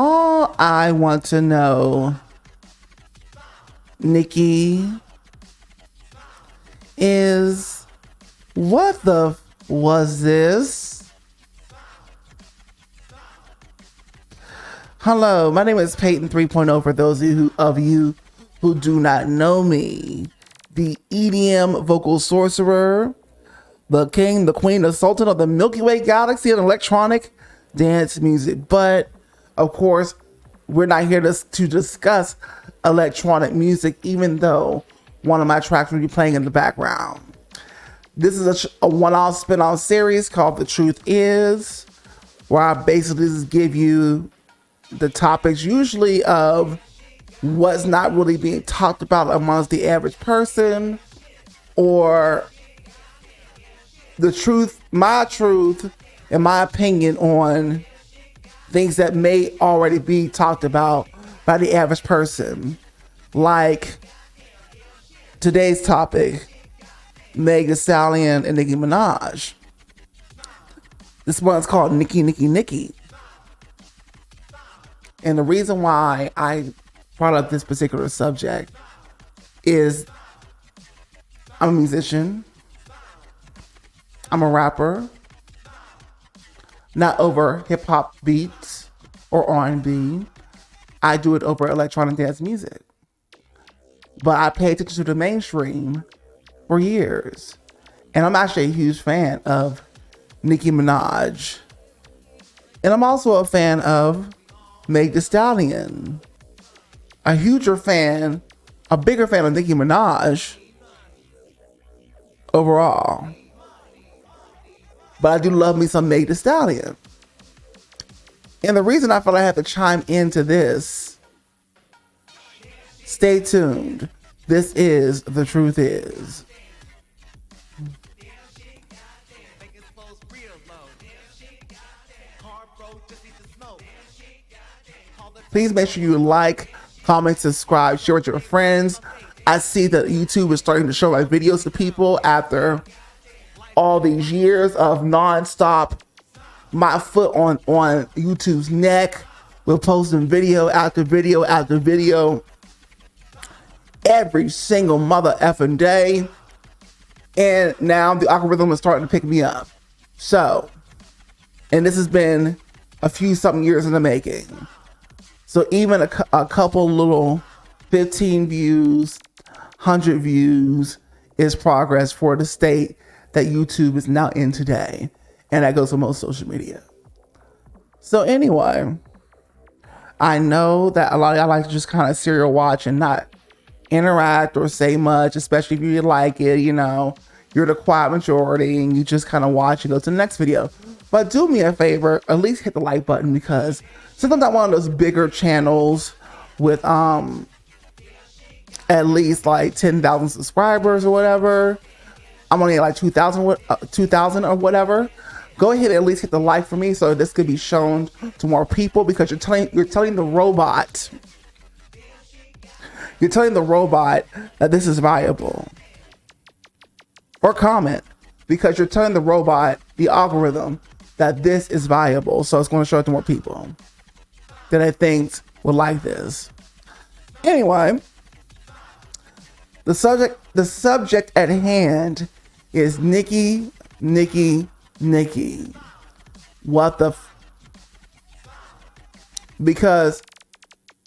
All I want to know, Nicki, is what the was this? Hello, my name is Peyton 3.0 for those of you who do not know me. The EDM vocal sorcerer, the king, the queen, the sultan of the Milky Way galaxy and electronic dance music. But of course, we're not here to discuss electronic music, even though one of my tracks will be playing in the background. This is a one-off spin-off series called The Truth Is, where I basically just give you the topics usually of what's not really being talked about amongst the average person, or the truth, and my opinion on things that may already be talked about by the average person. Like today's topic, Meg Thee Stallion and Nicki Minaj. This one's called Nicki, Nicki, Nicki. And the reason why I brought up this particular subject is I'm a musician. I'm a rapper. Not over hip hop beats or R&B. I do it over electronic dance music. But I pay attention to the mainstream for years. And I'm actually a huge fan of Nicki Minaj. And I'm also a fan of Meg Thee Stallion. A bigger fan of Nicki Minaj overall. But I do love me some Meg Thee Stallion. And the reason I felt I had to chime into this, stay tuned. This is The Truth Is. Please make sure you like, comment, subscribe, share with your friends. I see that YouTube is starting to show my videos to people after all these years of nonstop my foot on YouTube's neck. We're posting video after video after video every single mother effing day. And now the algorithm is starting to pick me up. So, and this has been a few something years in the making. So even a couple little 15 views, 100 views is progress for the state that YouTube is now in today. And that goes for most social media. So anyway, I know that a lot of y'all like to just kind of serial watch and not interact or say much, especially if you like it, you know, you're the quiet majority and you just kind of watch and go to the next video. But do me a favor, at least hit the like button, because since I'm not one of those bigger channels with at least like 10,000 subscribers or whatever, I'm only at like 2,000 or whatever. Go ahead and at least hit the like for me so this could be shown to more people, because you're telling the robot that this is viable. Or comment, because you're telling the robot, the algorithm, that this is viable. So it's going to show it to more people that I think will like this. Anyway, the subject at hand is Nicki, Nicki, Nicki. What the because,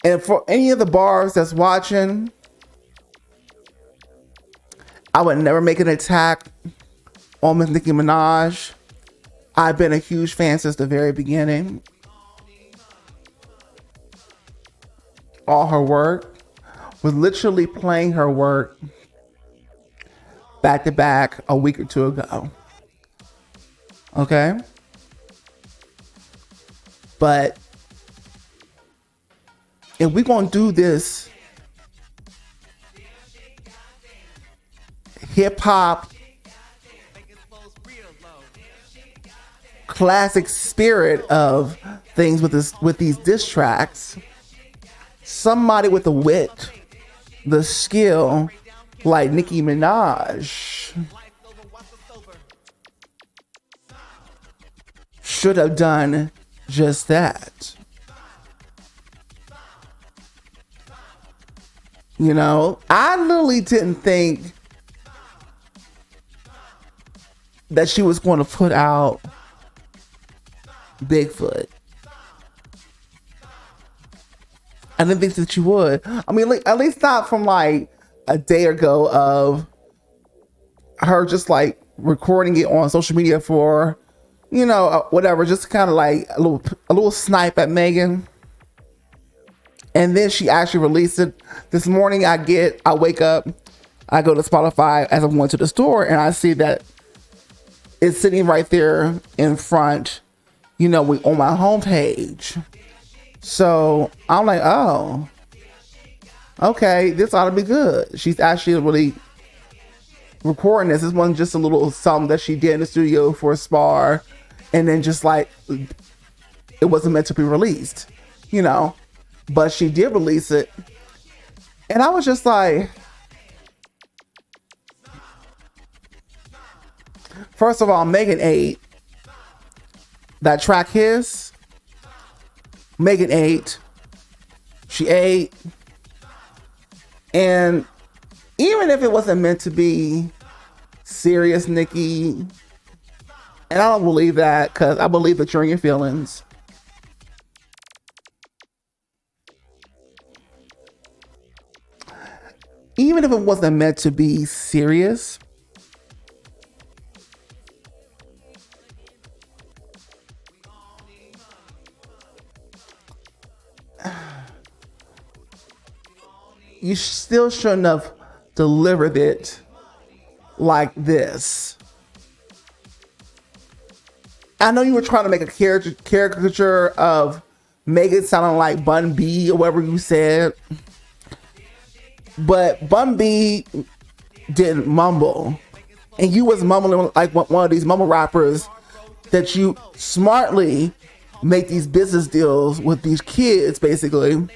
and for any of the bars that's watching, I would never make an attack on Miss Nicki Minaj. I've been a huge fan since the very beginning. All her work, was literally playing her work back to back a week or two ago. Okay? But if we're going to do this hip hop classic spirit of things with these diss tracks, somebody with the wit, the skill, like Nicki Minaj should have done just that. I literally didn't think that she was going to put out Bigfoot. I didn't think that she would. I mean, at least not from like a day ago of her just like recording it on social media for, whatever, just kind of like a little snipe at Megan. And then she actually released it this morning. I wake up, I go to Spotify as I'm going to the store, and I see that it's sitting right there in front, on my homepage. So I'm like, oh, okay, this ought to be good. She's actually really recording this. This wasn't just a little something that she did in the studio for a spar, and then just like it wasn't meant to be released, but she did release it. And I was just like, first of all, Megan ate that track His. Megan ate. She ate. And even if it wasn't meant to be serious, Nicki, and I don't believe that, because I believe that you're in your feelings. Even if it wasn't meant to be serious, you still shouldn't have delivered it like this. I know you were trying to make a caricature of Megan sounding like Bun B or whatever you said, but Bun B didn't mumble, and you was mumbling like one of these mumble rappers that you smartly make these business deals with these kids, basically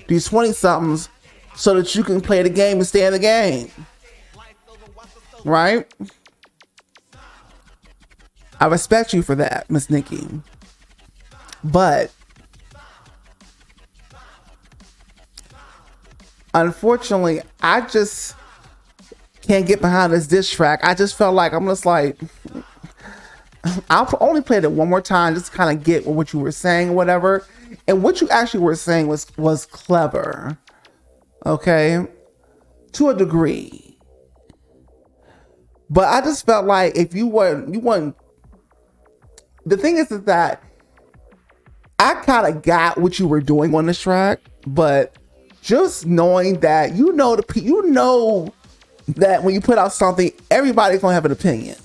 these 20-somethings, so that you can play the game and stay in the game, right? I respect you for that, Miss Nicki. But unfortunately, I just can't get behind this diss track. I just felt like I'll only play it one more time just to kind of get what you were saying or whatever. And what you actually were saying was clever. Okay? To a degree. But I just felt like if you weren't, the thing is that I kind of got what you were doing on this track, but just knowing that, that when you put out something, everybody's gonna have an opinion.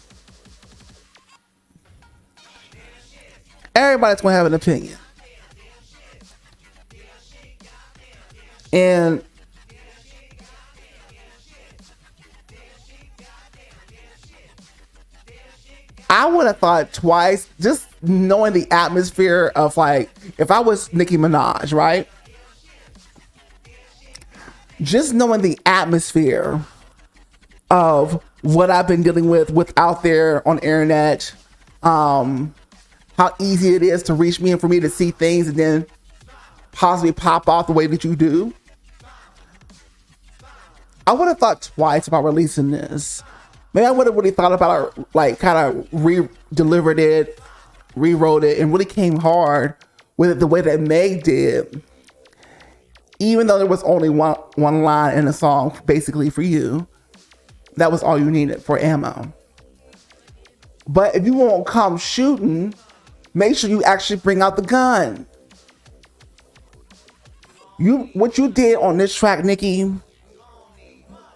Everybody's gonna have an opinion. And I would have thought twice, just knowing the atmosphere of like, if I was Nicki Minaj, right? Just knowing the atmosphere of what I've been dealing with out there on the internet, how easy it is to reach me and for me to see things and then possibly pop off the way that you do. I would have thought twice about releasing this. Maybe I would have really thought about it, like kind of re-delivered it, rewrote it, and really came hard with it the way that Meg did. Even though there was only one line in the song, basically for you, that was all you needed for ammo. But if you won't come shooting, make sure you actually bring out the gun. What you did on this track, Nicki,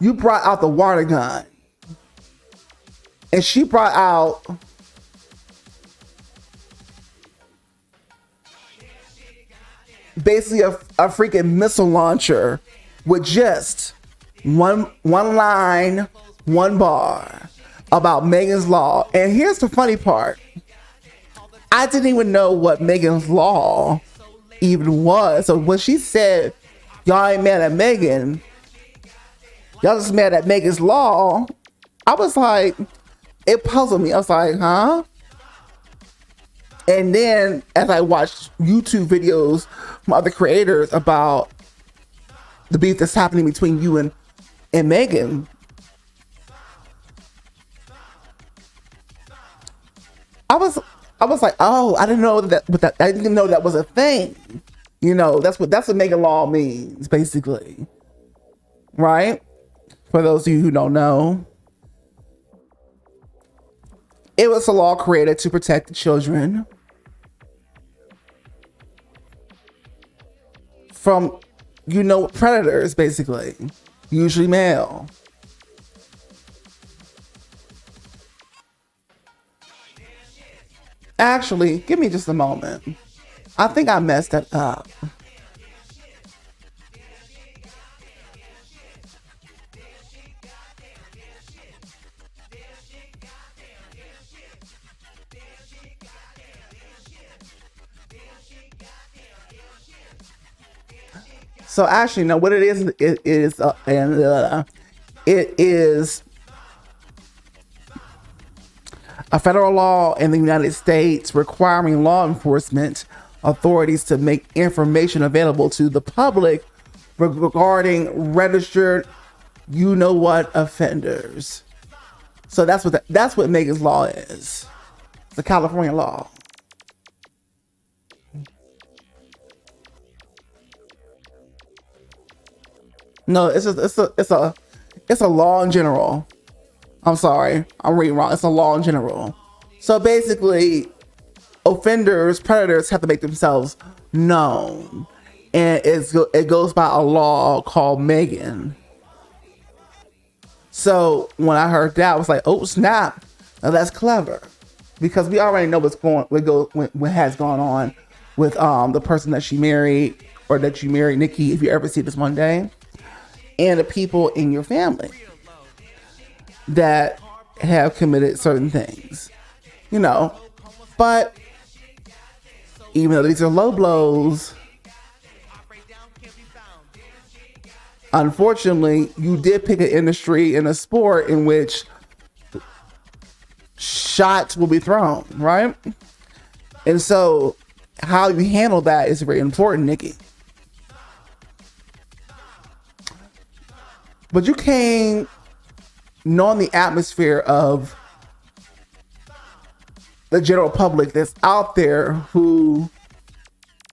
you brought out the water gun. And she brought out basically a freaking missile launcher with just one line, one bar about Megan's Law. And here's the funny part. I didn't even know what Megan's Law even was. So when she said, y'all ain't mad at Megan, y'all just mad at Megan's Law, I was like, it puzzled me. I was like, huh? And then as I watched YouTube videos from other creators about the beef that's happening between you and Megan. I was like, oh, I didn't know that I didn't know that was a thing. That's what Megan Law means, basically. Right? For those of you who don't know. It was a law created to protect the children from, predators, basically, usually male. Actually, give me just a moment. I think I messed that up. So actually, no, what it is a federal law in the United States requiring law enforcement authorities to make information available to the public regarding registered, offenders. So that's what Megan's Law is. It's a California law. No, it's a law in general. I'm sorry, I'm reading wrong. It's a law in general. So basically, predators have to make themselves known, and it goes by a law called Megan. So when I heard that, I was like, oh snap! Now that's clever, because we already know what has gone on with the person that she married, or that you married, Nicki. If you ever see this one day. And the people in your family that have committed certain things, but even though these are low blows, unfortunately, you did pick an industry in a sport in which shots will be thrown, right? And so how you handle that is very important, Nicki. But you came knowing the atmosphere of the general public that's out there who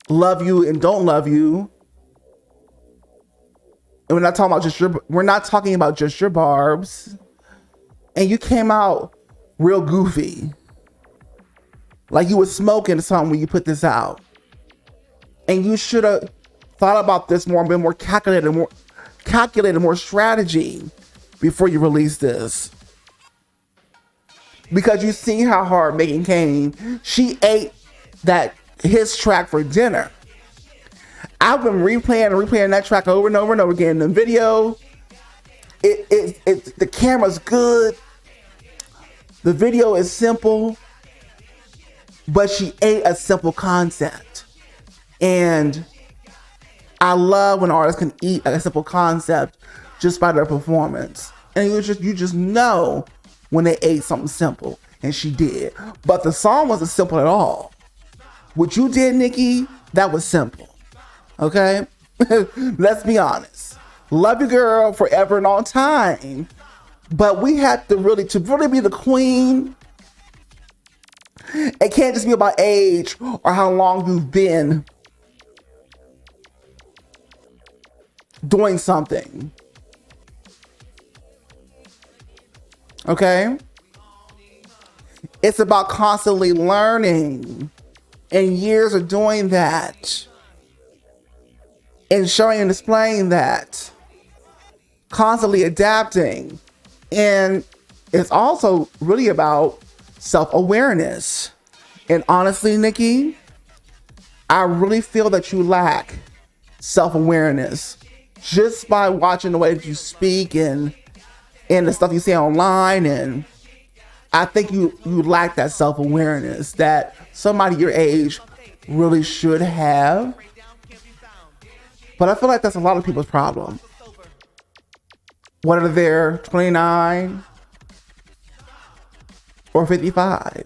love you and don't love you. And we're not talking about just your barbs. And you came out real goofy. Like you were smoking something when you put this out. And you should have thought about this more and been more calculated, more strategy before you release this, because you see how hard Megan came. She ate his track for dinner. I've been replaying that track over and over and over again. The video, the camera's good, the video is simple, but she ate a simple concept. And I love when artists can eat a simple concept just by their performance. And you just know when they ate something simple. And she did. But the song wasn't simple at all. What you did, Nicki, that was simple. Okay? Let's be honest. Love you, girl, forever and all time. But we had to really be the queen, it can't just be about age or how long you've been doing something. Okay? It's about constantly learning and years of doing that and showing and displaying that, constantly adapting. And it's also really about self-awareness. And honestly, Nicki, I really feel that you lack self-awareness just by watching the way that you speak and the stuff you say online. And I think you lack that self-awareness that somebody your age really should have. But I feel like that's a lot of people's problem. Whether they're 29 or 55.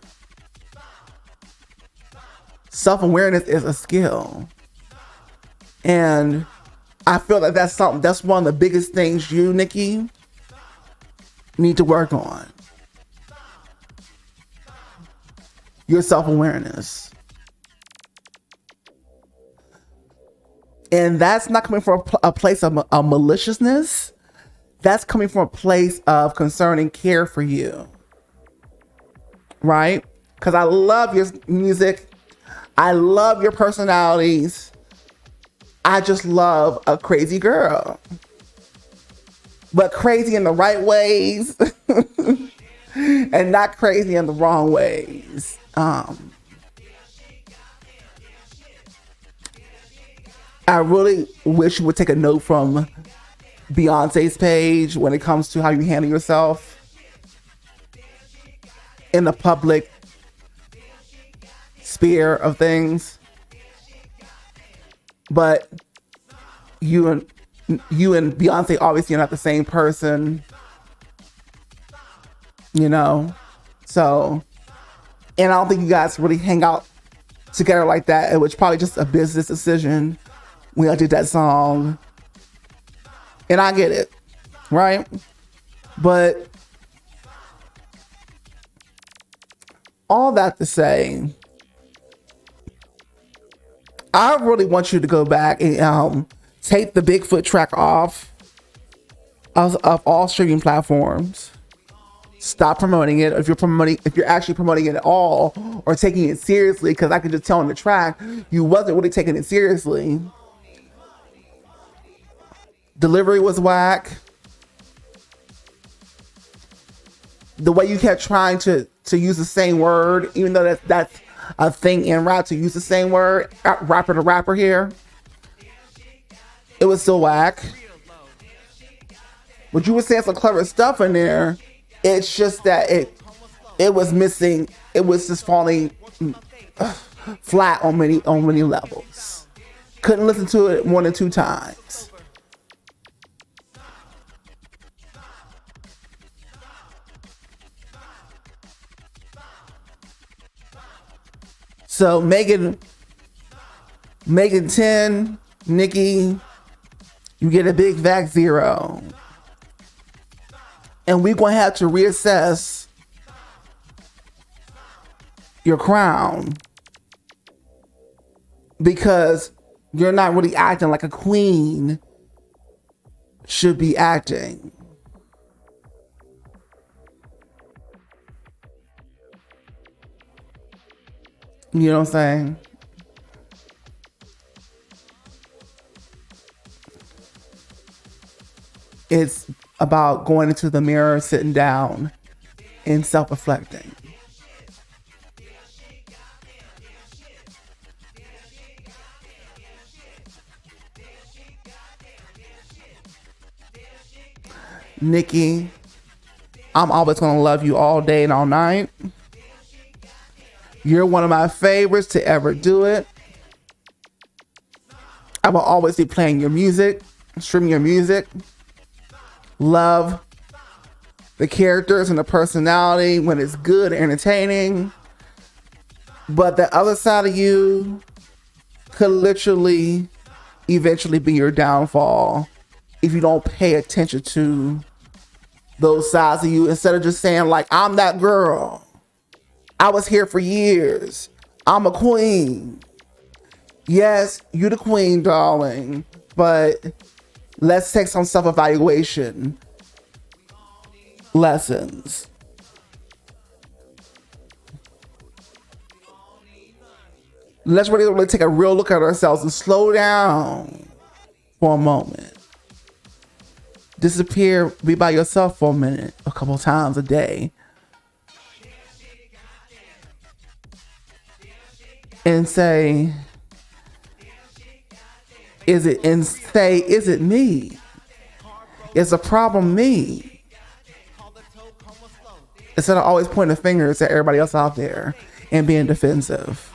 Self-awareness is a skill. And I feel like that's one of the biggest things you, Nicki, need to work on. Your self-awareness. And that's not coming from a place of maliciousness. That's coming from a place of concern and care for you. Right? Because I love your music. I love your personalities. I just love a crazy girl. But crazy in the right ways and not crazy in the wrong ways. I really wish you would take a note from Beyonce's page when it comes to how you handle yourself in the public sphere of things. But you and Beyonce obviously are not the same person, you know? So, and I don't think you guys really hang out together like that. It was probably just a business decision when I did that song. And I get it, right? But all that to say, I really want you to go back and take the Bigfoot track off of all streaming platforms. Stop promoting it. If you're actually promoting it at all or taking it seriously, because I can just tell in the track you wasn't really taking it seriously. Delivery was whack. The way you kept trying to use the same word, even though that's a thing in rap, to use the same word, rapper to rapper here, it was still whack. But you were saying some clever stuff in there. It's just that it was missing. It was just falling flat on many levels. Couldn't listen to it more than 2 times. So Megan 10, Nicki, you get a big vac 0. And we're going to have to reassess your crown because you're not really acting like a queen should be acting. You know what I'm saying? It's about going into the mirror, sitting down, and self-reflecting. Nicki, I'm always going to love you all day and all night. You're one of my favorites to ever do it. I will always be playing your music, streaming your music. Love the characters and the personality when it's good, entertaining. But the other side of you could literally eventually be your downfall if you don't pay attention to those sides of you, instead of just saying like, I'm that girl. I was here for years. I'm a queen. Yes, you the queen, darling. But let's take some self-evaluation lessons. Let's really take a real look at ourselves and slow down for a moment. Disappear, be by yourself for a minute, a couple times a day. And say, is it me? Is the problem me? Instead of always pointing fingers at everybody else out there and being defensive.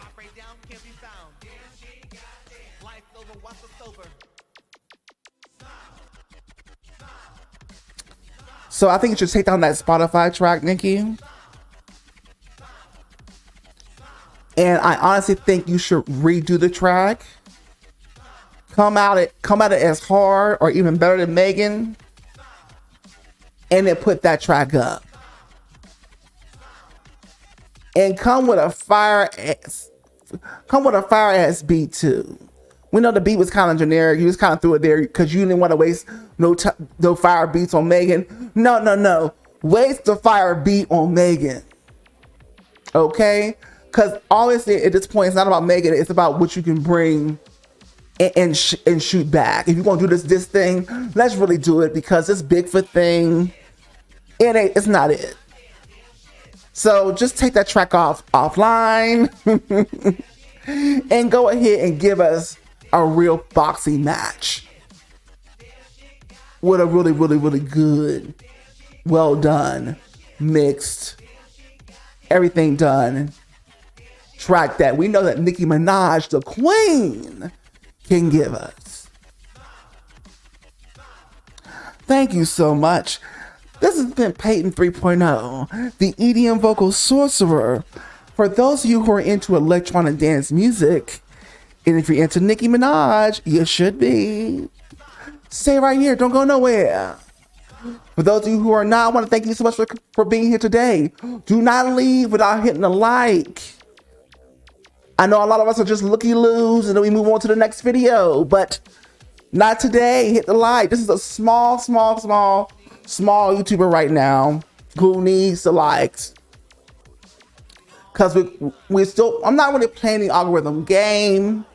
So I think you should take down that Spotify track, Nicki. And I honestly think you should redo the track come at it as hard or even better than Megan, and then put that track up. And come with a fire ass beat too. We know the beat was kind of generic. You just kind of threw it there because you didn't want to waste no fire beats on Megan. No. Waste the fire beat on Megan. Okay? Because obviously at this point, it's not about Megan. It's about what you can bring and shoot back. If you're going to do this thing, let's really do it, because this Bigfoot thing, it's not it. So just take that track offline and go ahead and give us a real boxing match with a really, really, really good, well done, mixed, everything done track that we know that Nicki Minaj, the queen, can give us. Thank you so much. This has been Peyton 3.0, the EDM vocal sorcerer. For those of you who are into electronic dance music, and if you're into Nicki Minaj, you should be. Stay right here. Don't go nowhere. For those of you who are not, I want to thank you so much for being here today. Do not leave without hitting a like. I know a lot of us are just looky-loos and then we move on to the next video, but not today. Hit the like. This is a small YouTuber right now who needs the likes. Because I'm not really playing the algorithm game,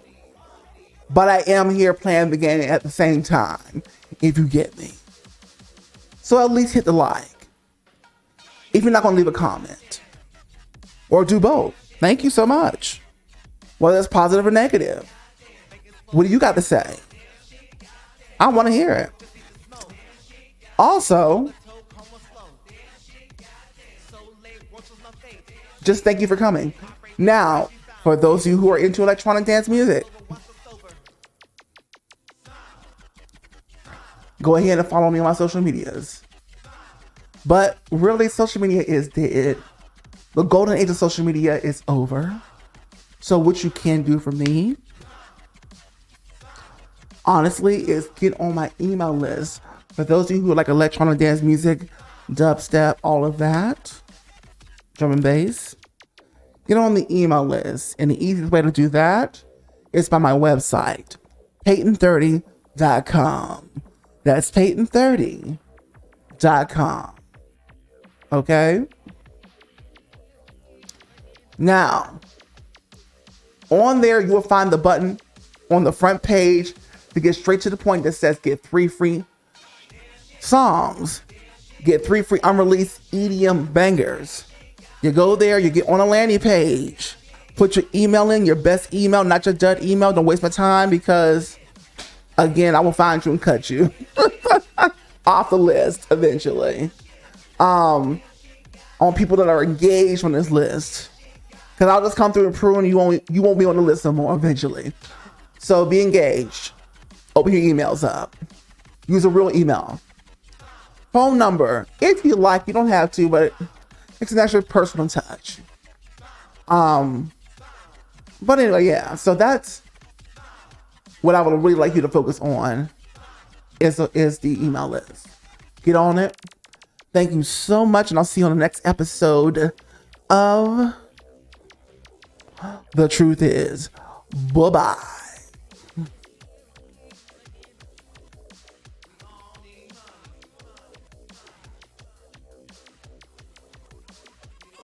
but I am here playing the game at the same time, if you get me. So at least hit the like. If you're not going to leave a comment. Or do both. Thank you so much. Whether it's positive or negative. What do you got to say? I want to hear it. Also, just thank you for coming. Now, for those of you who are into electronic dance music, go ahead and follow me on my social medias. But really, social media is dead. The golden age of social media is over. So what you can do for me, honestly, is get on my email list. For those of you who like electronic dance music, dubstep, all of that, drum and bass, get on the email list. And the easiest way to do that is by my website, peyton30.com. That's peyton30.com. Okay? Now, on there, you will find the button on the front page to get straight to the point that says get 3 free songs, get 3 free unreleased EDM bangers. You go there, you get on a landing page, put your email in, your best email, not your dud email. Don't waste my time because, again, I will find you and cut you off the list eventually. On people that are engaged on this list. Because I'll just come through and prune and you won't be on the list no more eventually. So be engaged. Open your emails up. Use a real email. Phone number. If you like, you don't have to, but it's an extra personal touch. But anyway, yeah. So that's what I would really like you to focus on is the email list. Get on it. Thank you so much. And I'll see you on the next episode of The Truth Is. Bye-bye.